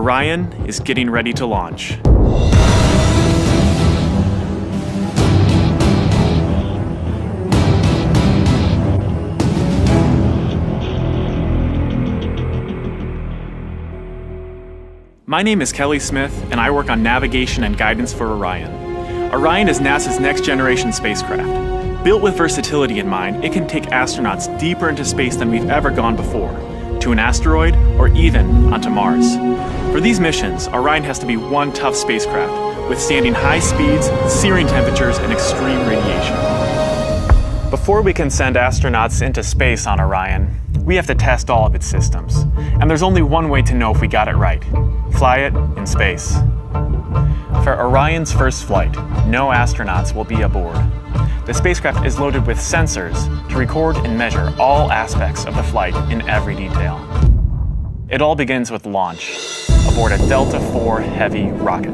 Orion is getting ready to launch. My name is Kelly Smith, and I work on navigation and guidance for Orion. Orion is NASA's next-generation spacecraft. Built with versatility in mind, it can take astronauts deeper into space than we've ever gone before, to an asteroid or even onto Mars. For these missions, Orion has to be one tough spacecraft, withstanding high speeds, searing temperatures, and extreme radiation. Before we can send astronauts into space on Orion, we have to test all of its systems. And there's only one way to know if we got it right: fly it in space. For Orion's first flight, no astronauts will be aboard. The spacecraft is loaded with sensors to record and measure all aspects of the flight in every detail. It all begins with launch aboard a Delta IV Heavy rocket.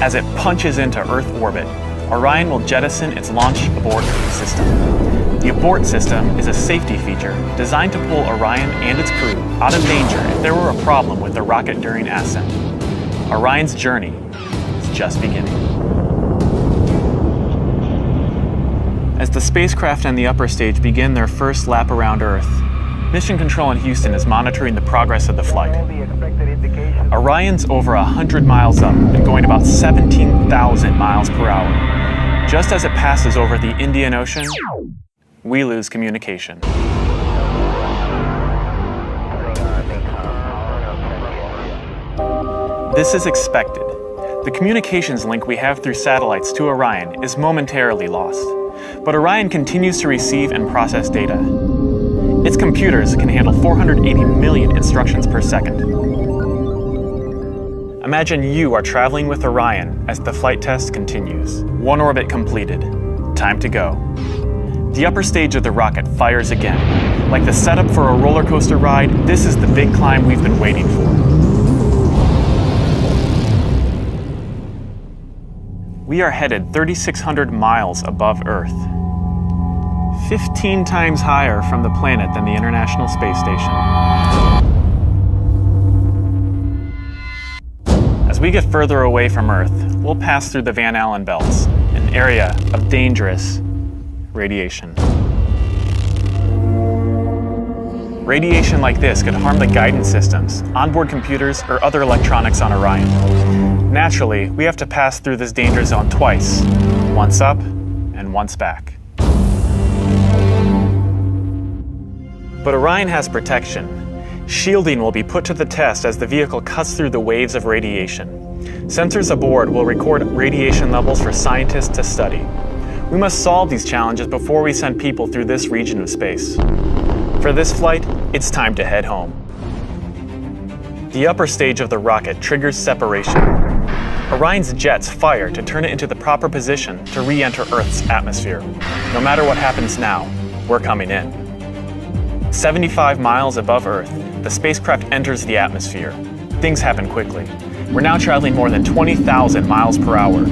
As it punches into Earth orbit, Orion will jettison its launch abort system. The abort system is a safety feature designed to pull Orion and its crew out of danger if there were a problem with the rocket during ascent. Orion's journey is just beginning. As the spacecraft and the upper stage begin their first lap around Earth, Mission Control in Houston is monitoring the progress of the flight. Orion's over 100 miles up and going about 17,000 miles per hour. Just as it passes over the Indian Ocean, we lose communication. This is expected. The communications link we have through satellites to Orion is momentarily lost, but Orion continues to receive and process data. Its computers can handle 480 million instructions per second. Imagine you are traveling with Orion as the flight test continues. One orbit completed. Time to go. The upper stage of the rocket fires again. Like the setup for a roller coaster ride, this is the big climb we've been waiting for. We are headed 3,600 miles above Earth. 15 times higher from the planet than the International Space Station. As we get further away from Earth, we'll pass through the Van Allen belts, an area of dangerous radiation. Radiation like this could harm the guidance systems, onboard computers, or other electronics on Orion. Naturally, we have to pass through this danger zone twice, once up and once back. But Orion has protection. Shielding will be put to the test as the vehicle cuts through the waves of radiation. Sensors aboard will record radiation levels for scientists to study. We must solve these challenges before we send people through this region of space. For this flight, it's time to head home. The upper stage of the rocket triggers separation. Orion's jets fire to turn it into the proper position to re-enter Earth's atmosphere. No matter what happens now, we're coming in. 75 miles above Earth, the spacecraft enters the atmosphere. Things happen quickly. We're now traveling more than 20,000 miles per hour.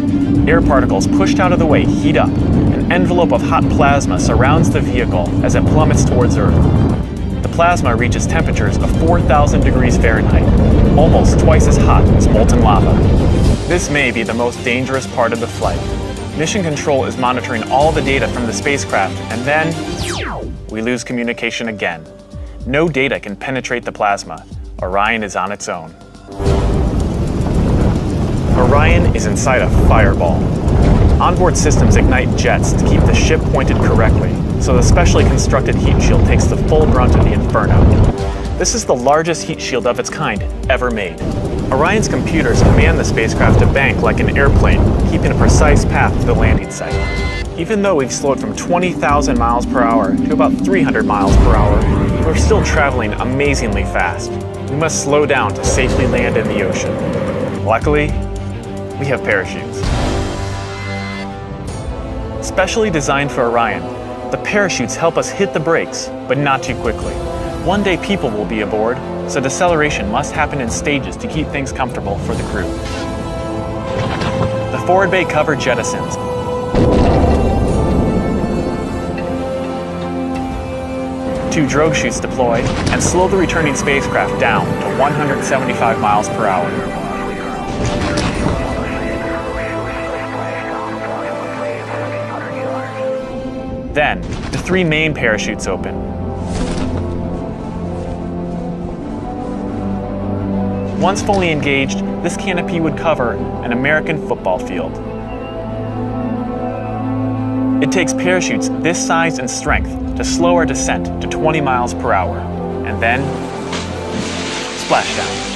Air particles pushed out of the way heat up. An envelope of hot plasma surrounds the vehicle as it plummets towards Earth. The plasma reaches temperatures of 4,000 degrees Fahrenheit, almost twice as hot as molten lava. This may be the most dangerous part of the flight. Mission Control is monitoring all the data from the spacecraft, and then we lose communication again. No data can penetrate the plasma. Orion is on its own. Orion is inside a fireball. Onboard systems ignite jets to keep the ship pointed correctly, so the specially constructed heat shield takes the full brunt of the inferno. This is the largest heat shield of its kind ever made. Orion's computers command the spacecraft to bank like an airplane, keeping a precise path to the landing site. Even though we've slowed from 20,000 miles per hour to about 300 miles per hour, we're still traveling amazingly fast. We must slow down to safely land in the ocean. Luckily, we have parachutes. Specially designed for Orion, the parachutes help us hit the brakes, but not too quickly. One day people will be aboard, so deceleration must happen in stages to keep things comfortable for the crew. The forward bay cover jettisons. Two drogue chutes deploy and slow the returning spacecraft down to 175 miles per hour. Then, the three main parachutes open. Once fully engaged, this canopy would cover an American football field. It takes parachutes this size and strength to slow our descent to 20 miles per hour, and then splashdown.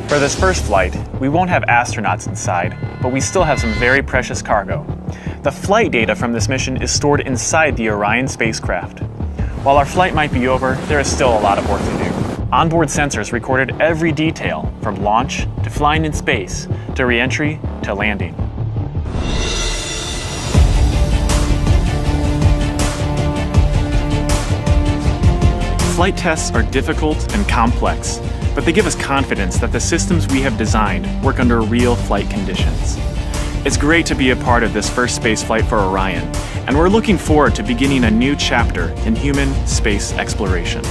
For this first flight, we won't have astronauts inside, but we still have some very precious cargo. The flight data from this mission is stored inside the Orion spacecraft. While our flight might be over, there is still a lot of work to do. Onboard sensors recorded every detail, from launch to flying in space, to re-entry to landing. Flight tests are difficult and complex, but they give us confidence that the systems we have designed work under real flight conditions. It's great to be a part of this first space flight for Orion, and we're looking forward to beginning a new chapter in human space exploration.